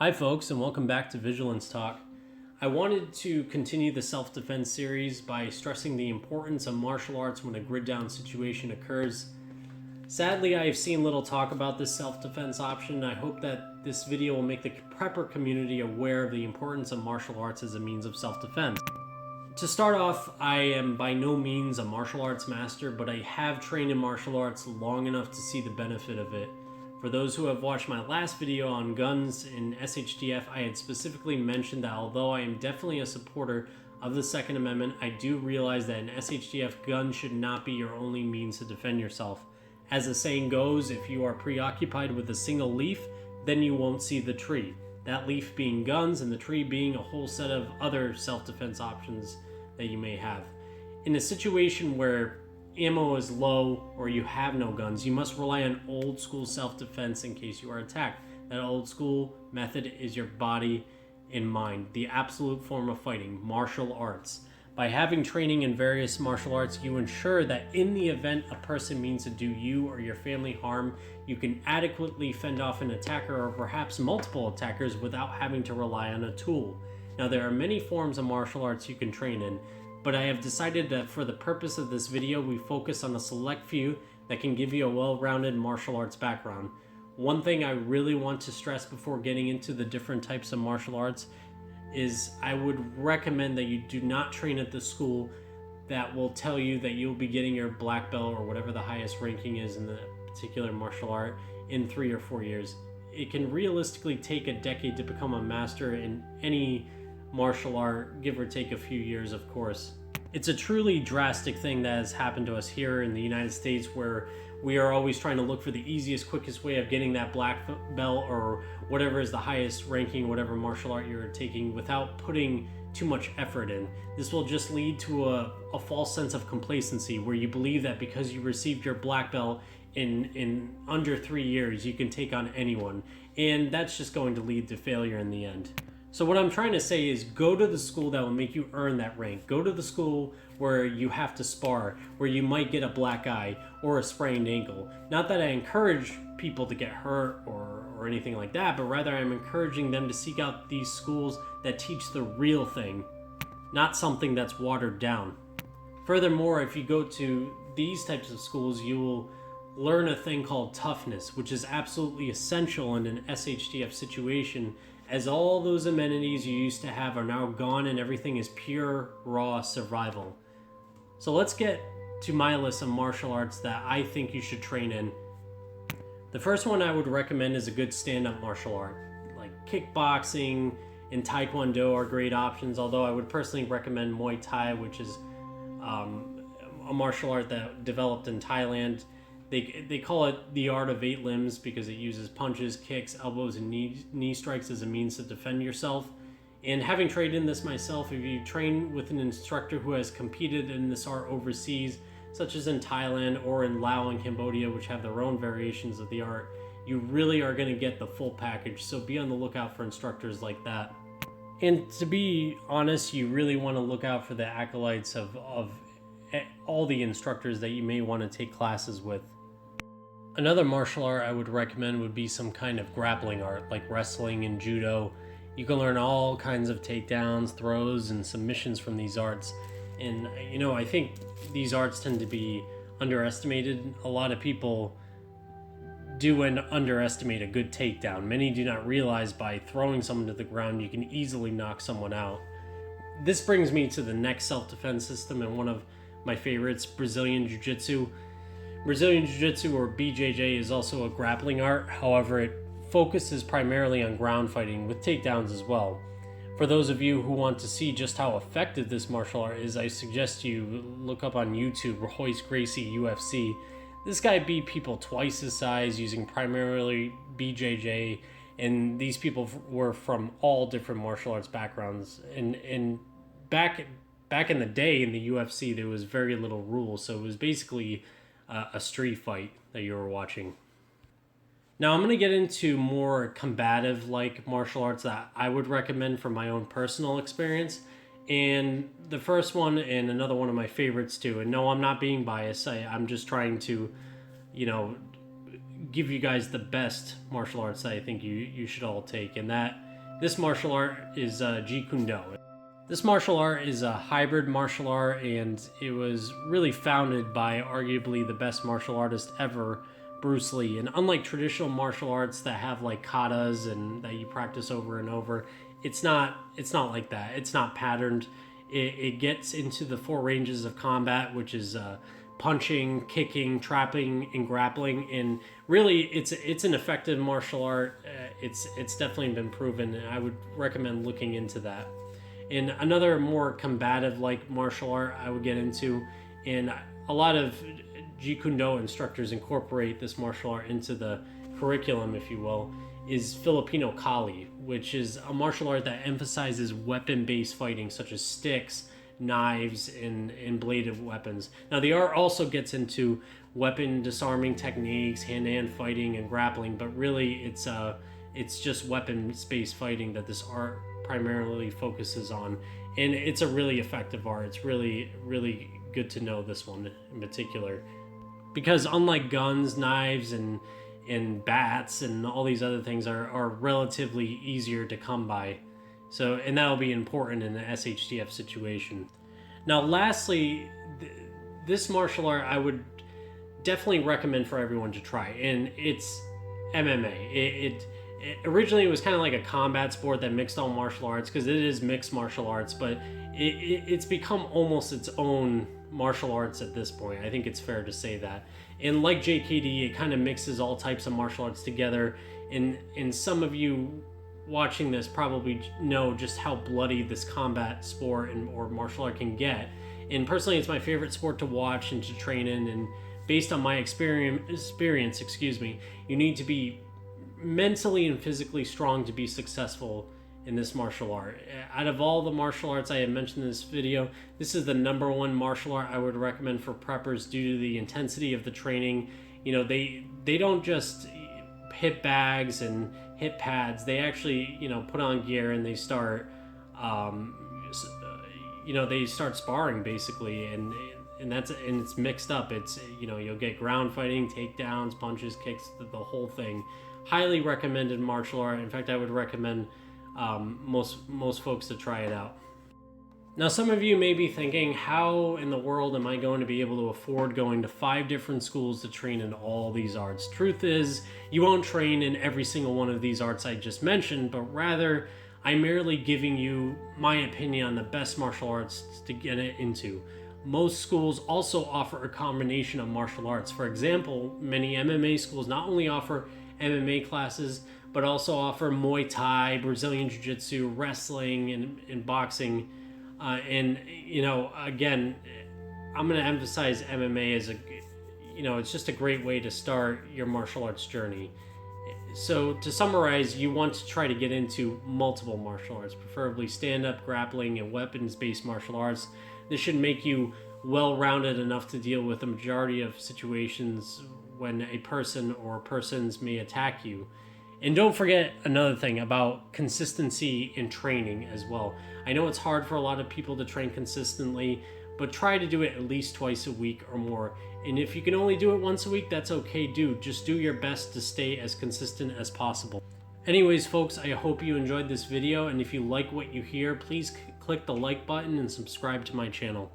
Hi folks, and welcome back to Vigilance Talk. I wanted to continue the self-defense series by stressing the importance of martial arts when a grid down situation occurs. Sadly, I have seen little talk about this self-defense option. I hope that this video will make the prepper community aware of the importance of martial arts as a means of self-defense. To start off, I am by no means a martial arts master, but I have trained in martial arts long enough to see the benefit of it. For those who have watched my last video on guns in Shtf, I had specifically mentioned that although I am definitely a supporter of the Second Amendment, I do realize that an Shtf gun should not be your only means to defend yourself. As the saying goes, if you are preoccupied with a single leaf, then you won't see the tree. That leaf being guns and the tree being a whole set of other self-defense options that you may have. In a situation where ammo is low or you have no guns, you must rely on old school self-defense in case you are attacked. That old school method is your body and mind, the absolute form of fighting, martial arts. By having training in various martial arts, you ensure that in the event a person means to do you or your family harm, you can adequately fend off an attacker or perhaps multiple attackers without having to rely on a tool. Now, there are many forms of martial arts you can train in, but I have decided that for the purpose of this video, we focus on a select few that can give you a well-rounded martial arts background. One thing I really want to stress before getting into the different types of martial arts is I would recommend that you do not train at the school that will tell you that you'll be getting your black belt or whatever the highest ranking is in the particular martial art in 3 or 4 years. It can realistically take a decade to become a master in any martial art, give or take a few years, of course. It's a truly drastic thing that has happened to us here in the United States, where we are always trying to look for the easiest, quickest way of getting that black belt or whatever is the highest ranking, whatever martial art you're taking, without putting too much effort in. This will just lead to a false sense of complacency, where you believe that because you received your black belt in under 3 years, you can take on anyone. And that's just going to lead to failure in the end. So what I'm trying to say is go to the school that will make you earn that rank. Go to the school where you have to spar, where you might get a black eye or a sprained ankle. Not that I encourage people to get hurt or anything like that, but rather I'm encouraging them to seek out these schools that teach the real thing, not something that's watered down. Furthermore, if you go to these types of schools, you will learn a thing called toughness, which is absolutely essential in an SHTF situation, as all those amenities you used to have are now gone and everything is pure, raw survival. So let's get to my list of martial arts that I think you should train in. The first one I would recommend is a good stand-up martial art. Like kickboxing and taekwondo are great options, although I would personally recommend Muay Thai, which is a martial art that developed in Thailand. They call it the art of 8 limbs because it uses punches, kicks, elbows, and knee strikes as a means to defend yourself. And having trained in this myself, if you train with an instructor who has competed in this art overseas, such as in Thailand or in Laos and Cambodia, which have their own variations of the art, you really are going to get the full package. So be on the lookout for instructors like that. And to be honest, you really want to look out for the acolytes of all the instructors that you may want to take classes with. Another martial art I would recommend would be some kind of grappling art, like wrestling and Judo. You can learn all kinds of takedowns, throws, and submissions from these arts. And, I think these arts tend to be underestimated. A lot of people do underestimate a good takedown. Many do not realize by throwing someone to the ground, you can easily knock someone out. This brings me to the next self-defense system and one of my favorites, Brazilian Jiu-Jitsu. Brazilian Jiu-Jitsu, or BJJ, is also a grappling art. However, it focuses primarily on ground fighting with takedowns as well. For those of you who want to see just how effective this martial art is, I suggest you look up on YouTube Royce Gracie UFC. This guy beat people twice his size using primarily BJJ, and these people were from all different martial arts backgrounds. And back in the day in the UFC, there was very little rules, so it was basically a street fight that you were watching. Now I'm going to get into more combative-like martial arts that I would recommend from my own personal experience. And the first one, and another one of my favorites too, and no, I'm not being biased, I'm just trying to, give you guys the best martial arts that I think you should all take, and that This martial art is Kundo. This martial art is a hybrid martial art, and it was really founded by arguably the best martial artist ever, Bruce Lee. And unlike traditional martial arts that have like katas and that you practice over and over, it's not like that. It's not patterned. It gets into the 4 ranges of combat, which is punching, kicking, trapping, and grappling. And really, it's an effective martial art. It's definitely been proven, and I would recommend looking into that. And another more combative like martial art I would get into, and a lot of Jeet Kune Do instructors incorporate this martial art into the curriculum, if you will, is Filipino Kali, which is a martial art that emphasizes weapon-based fighting, such as sticks, knives, and bladed weapons. Now, the art also gets into weapon disarming techniques, hand-to-hand fighting, and grappling, but really it's just weapon-based fighting that this art primarily focuses on, and it's a really effective art. It's really, really good to know this one in particular, because unlike guns, knives, and bats and all these other things are relatively easier to come by. So, and that'll be important in an SHTF situation. Now, lastly, this martial art I would definitely recommend for everyone to try, and it's MMA. It originally it was kind of like a combat sport that mixed all martial arts, because it is mixed martial arts, but it's become almost its own martial arts at this point. I think it's fair to say that. And like JKD, it kind of mixes all types of martial arts together, and some of you watching this probably know just how bloody this combat sport or martial art can get. And personally, it's my favorite sport to watch and to train in, and based on my experience, you need to be mentally and physically strong to be successful in this martial art. Out of all the martial arts I have mentioned in this video, this is the #1 martial art I would recommend for preppers due to the intensity of the training. You know, they don't just hit bags and hit pads. They actually, you know, put on gear and they start they start sparring basically, and it's mixed up. It's, you know, you'll get ground fighting, takedowns, punches, kicks, the whole thing. Highly recommended martial art. In fact, I would recommend most folks to try it out. Now, some of you may be thinking, how in the world am I going to be able to afford going to 5 different schools to train in all these arts? Truth is, you won't train in every single one of these arts I just mentioned, but rather I'm merely giving you my opinion on the best martial arts to get it into. Most schools also offer a combination of martial arts. For example, many MMA schools not only offer MMA classes, but also offer Muay Thai, Brazilian Jiu-Jitsu, wrestling, and boxing. And, you know, again, I'm going to emphasize MMA as it's just a great way to start your martial arts journey. So to summarize, you want to try to get into multiple martial arts, preferably stand-up, grappling, and weapons-based martial arts. This should make you well-rounded enough to deal with the majority of situations when a person or persons may attack you. And don't forget another thing about consistency in training as well. I know it's hard for a lot of people to train consistently, but try to do it at least twice a week or more. And if you can only do it once a week, that's okay, just do your best to stay as consistent as possible. Anyways, folks, I hope you enjoyed this video, and if you like what you hear, please click the like button and subscribe to my channel.